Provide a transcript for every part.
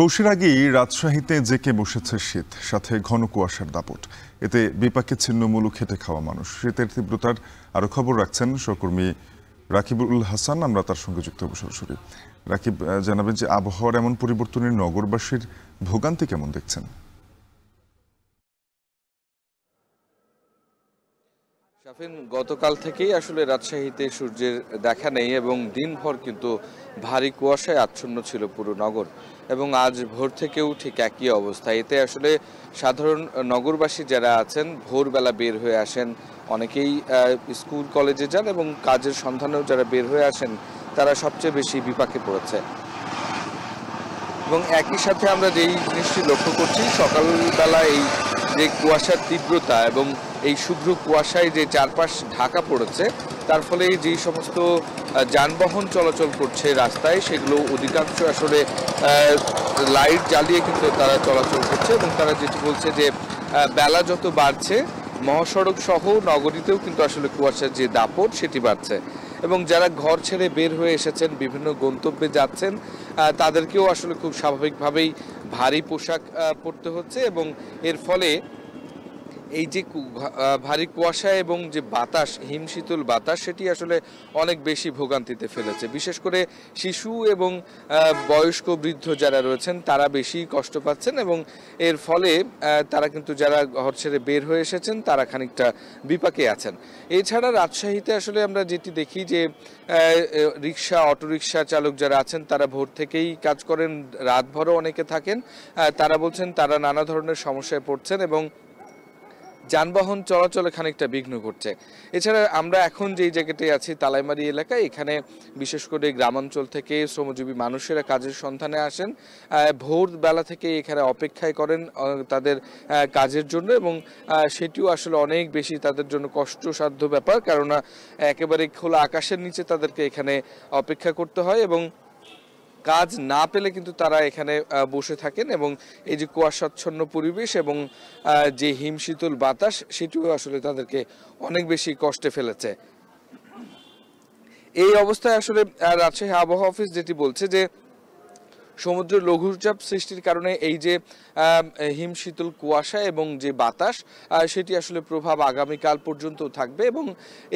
পৌষের আগেই রাজশাহীতে জেঁকে বসেছে শীত, সাথে ঘন কুয়াশার দাপট। এতে বিপাকে ছিন্ন মুলু খেটে খাওয়া মানুষ। শীতের তীব্রতার আরো খবর রাখছেন সহকর্মী রাকিবুল হাসান। আমরা তার সঙ্গে যুক্ত হব সরাসরি। রাকিব, জানাবেন যে আবহাওয়ার এমন পরিবর্তনে নগরবাসীর ভোগান্তি কেমন দেখছেন? শাফিন, গতকাল থেকেই আসলে রাজশাহীতে সূর্যের দেখা নেই এবং দিনভর কিন্তু ভারী কুয়াশায় আচ্ছন্ন ছিল পুরো নগর, এবং আজ ভোর থেকেও ঠিক একই অবস্থা। এতে আসলে সাধারণ নগরবাসী যারা আছেন ভোরবেলা বের হয়ে আসেন, অনেকেই স্কুল কলেজে যান এবং কাজের সন্ধানেও যারা বের হয়ে আসেন তারা সবচেয়ে বেশি বিপাকে পড়েছে। এবং একই সাথে আমরা যেই জিনিসটি লক্ষ্য করছি, সকালবেলা এই যে কুয়াশার তীব্রতা এবং এই শুভ্র কুয়াশায় যে চারপাশ ঢাকা পড়েছে, তার ফলে যেই সমস্ত যানবাহন চলাচল করছে রাস্তায়, সেগুলো অধিকাংশ আসলে লাইট জ্বালিয়ে কিন্তু তারা চলাচল করছে। এবং তারা যেটি বলছে যে বেলা যত বাড়ছে মহাসড়ক সহ নগরীতেও কিন্তু আসলে কুয়াশার যে দাপট সেটি বাড়ছে। এবং যারা ঘর ছেড়ে বের হয়ে এসেছেন, বিভিন্ন গন্তব্যে যাচ্ছেন, তাদেরকেও আসলে খুব স্বাভাবিকভাবেই ভারী পোশাক পরতে হচ্ছে। এবং এর ফলে এই যে ভারী কুয়াশা এবং যে বাতাস, হিমশীতল বাতাস, সেটি আসলে অনেক বেশি ভোগান্তিতে ফেলেছে। বিশেষ করে শিশু এবং বয়স্ক বৃদ্ধ যারা রয়েছেন তারা বেশি কষ্ট পাচ্ছেন, এবং এর ফলে তারা কিন্তু যারা ঘর ছেড়ে বের হয়ে এসেছেন তারা খানিকটা বিপাকে আছেন। এছাড়া রাজশাহীতে আসলে আমরা যেটি দেখি যে রিক্সা, অটোরিকশা চালক যারা আছেন তারা ভোর থেকেই কাজ করেন, রাতভরও অনেকে থাকেন। তারা বলছেন তারা নানা ধরনের সমস্যায় পড়ছেন এবং যানবাহন চলাচলে খানিকটা বিঘ্ন ঘটছে। এছাড়া আমরা এখন যেই জায়গাতে আছি তালাইমারি এলাকায়, এখানে বিশেষ করে গ্রামাঞ্চল থেকে শ্রমজীবী মানুষেরা কাজের সন্ধানে আসেন, ভোরবেলা থেকে এখানে অপেক্ষায় করেন তাদের কাজের জন্য, এবং সেটিও আসলে অনেক বেশি তাদের জন্য কষ্টসাধ্য ব্যাপার, কেননা একেবারে খোলা আকাশের নিচে তাদেরকে এখানে অপেক্ষা করতে হয় এবং কাজ না পেলে কিন্তু তারা এখানে বসে থাকেন। এবং এই যে কুয়াশাচ্ছন্ন পরিবেশ এবং যে হিমশীতল বাতাস, সেটিও আসলে তাদেরকে অনেক বেশি কষ্টে ফেলেছে। এই অবস্থায় আসলে রাজশাহী আবহাওয়া অফিস যেটি বলছে যে সমুদ্র লঘুচাপ সৃষ্টির কারণে এই যে হিমশীতল কুয়াশা এবং যে বাতাস, সেটি আসলে প্রভাব আগামীকাল পর্যন্ত থাকবে। এবং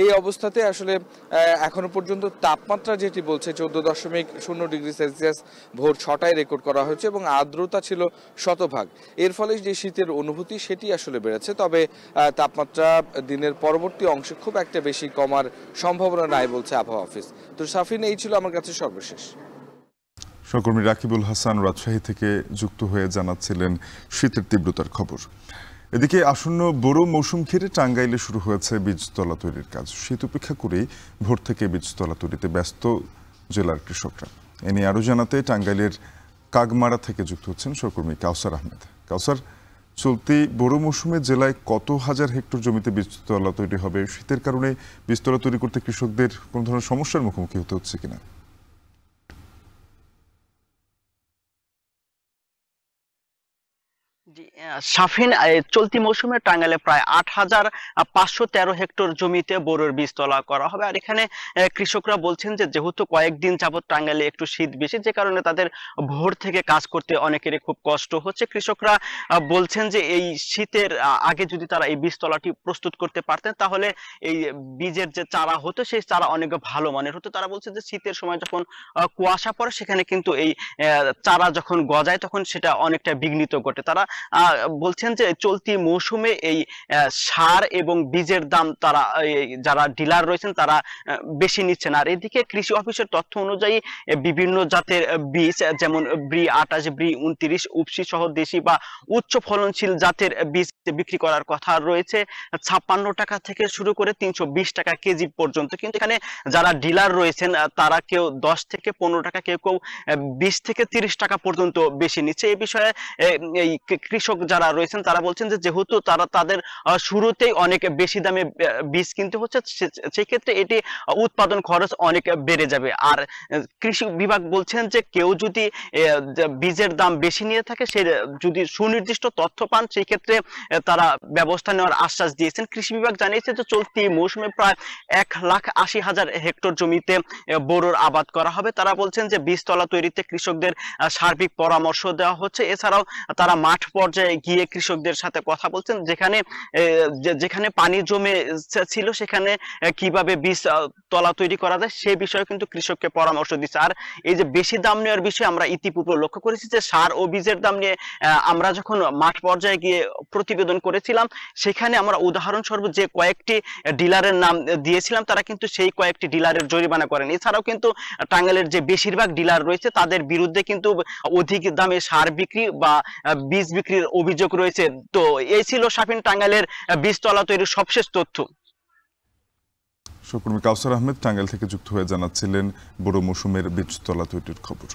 এই অবস্থাতে আসলে এখনো পর্যন্ত তাপমাত্রা যেটি বলছে 14.0 ডিগ্রি সেলসিয়াস ভোর 6টায় রেকর্ড করা হয়েছে, এবং আর্দ্রতা ছিল 100%। এর ফলে যে শীতের অনুভূতি সেটি আসলে বেড়েছে। তবে তাপমাত্রা দিনের পরবর্তী অংশে খুব একটা বেশি কমার সম্ভাবনা নাই বলছে আবহাওয়া অফিস। তো সাফিন, এই ছিল আমার কাছে সর্বশেষ। সহকর্মী রাকিবুল হাসান রাজশাহী থেকে যুক্ত হয়ে জানাচ্ছিলেন শীতের তীব্রতার খবর। এদিকে আসন্ন বোরো মৌসুম ঘিরে টাঙ্গাইলে শুরু হয়েছে বীজতলা তৈরির কাজ। শীত উপেক্ষা করেই ভোর থেকে বীজতলা তৈরিতে ব্যস্ত জেলার কৃষকরা। এ নিয়ে আরও জানাতে টাঙ্গাইলের কাগমারা থেকে যুক্ত হচ্ছেন সহকর্মী কাউসার আহমেদ। কাউসার, চলতি বোরো মৌসুমে জেলায় কত হাজার হেক্টর জমিতে বীজতলা তৈরি হবে? শীতের কারণে বীজতলা তৈরি করতে কৃষকদের কোনো ধরনের সমস্যার মুখোমুখি হতে হচ্ছে কিনা? শাফিন, চলতি মৌসুমে টাঙ্গাইলে প্রায় 8,513 হেক্টর জমিতে বোরোর বীজতলা করা হবে। আর এখানে কৃষকরা বলছেন যে যেহেতু কয়েকদিন যাবত টাঙ্গাইলে একটু শীত বেশি, যে কারণে তাদের ভোর থেকে কাজ করতে অনেকেরই খুব কষ্ট হচ্ছে। কৃষকরা বলছেন যে এই শীতের আগে যদি তারা এই বীজতলাটি প্রস্তুত করতে পারতেন, তাহলে এই বীজের যে চারা হতো সেই চারা অনেক ভালো মানের হতো। তারা বলছে যে শীতের সময় যখন কুয়াশা পড়ে, সেখানে কিন্তু এই চারা যখন গজায় তখন সেটা অনেকটা বিঘ্নিত ঘটে। তারা বলছেন যে চলতি মৌসুমে এই সার এবং বীজের দাম তারা যারা ডিলার রয়েছেন তারা বেশি নিচ্ছেন। আর এদিকে কৃষি অফিসের তথ্য অনুযায়ী বিভিন্ন জাতের বীজ, যেমন ব্রি 28, ব্রি 29, উপসি সহ দেশি বা উচ্চ ফলনশীল জাতের বীজ বিক্রি করার কথা রয়েছে 56 টাকা থেকে শুরু করে 320 টাকা কেজি পর্যন্ত। কিন্তু এখানে যারা ডিলার রয়েছেন তারা কেউ 10 থেকে 15 টাকা, কেউ কেউ 20 থেকে 30 টাকা পর্যন্ত বেশি নিচ্ছে। এই বিষয়ে এই কৃষক যারা রয়েছেন তারা বলছেন যে যেহেতু তারা তাদের শুরুতেই অনেক বেশি দামে বীজ কিনতে হচ্ছে, সেই ক্ষেত্রে এটি উৎপাদন খরচ অনেক বেড়ে যাবে। আর কৃষি বিভাগ বলছেন যে কেউ যদি বীজের দাম বেশি নিয়ে থাকে, সে যদি সুনির্দিষ্ট তথ্য পান সেই ক্ষেত্রে তারা ব্যবস্থা নেওয়ার আশ্বাস দিয়েছেন। কৃষি বিভাগ জানিয়েছে যে চলতি মৌসুমে প্রায় 1,80,000 হেক্টর জমিতে বোরোর আবাদ করা হবে। তারা বলছেন যে বীজতলা তৈরিতে কৃষকদের সার্বিক পরামর্শ দেওয়া হচ্ছে। এছাড়াও তারা মাঠ পর্যায়ে গিয়ে কৃষকদের সাথে কথা বলছেন, যেখানে পানি জমে ছিল সেখানে কিভাবে বীজ তলা তৈরি করা যায় সে বিষয়ে কিন্তু কৃষককে পরামর্শ দিচ্ছে। আর এই যে বেশি দাম নেওয়ার বিষয়ে আমরা ইতিপূর্বে লক্ষ্য করেছি যে সার ও বীজের দাম নিয়ে আমরা যখন মাঠ পর্যায়ে গিয়ে প্রতিবেদন করেছিলাম, সেখানে আমরা উদাহরণস্বরূপ যে কয়েকটি ডিলারের নাম দিয়েছিলাম, তারা কিন্তু সেই কয়েকটি ডিলারের জরিমানা করেন। এছাড়াও কিন্তু টাঙ্গাইলের যে বেশিরভাগ ডিলার রয়েছে তাদের বিরুদ্ধে কিন্তু অধিক দামে সার বিক্রি বা বীজ বিক্রির অভিযোগ রয়েছে। তো এই ছিল শাফিন টাঙ্গাইলের বীজতলা তৈরির সবশেষ তথ্য। সহকর্মী কাউসার আহমেদ টাঙ্গাইল থেকে যুক্ত হয়ে জানাচ্ছিলেন বোরো মৌসুমের বীজতলা তৈরির খবর।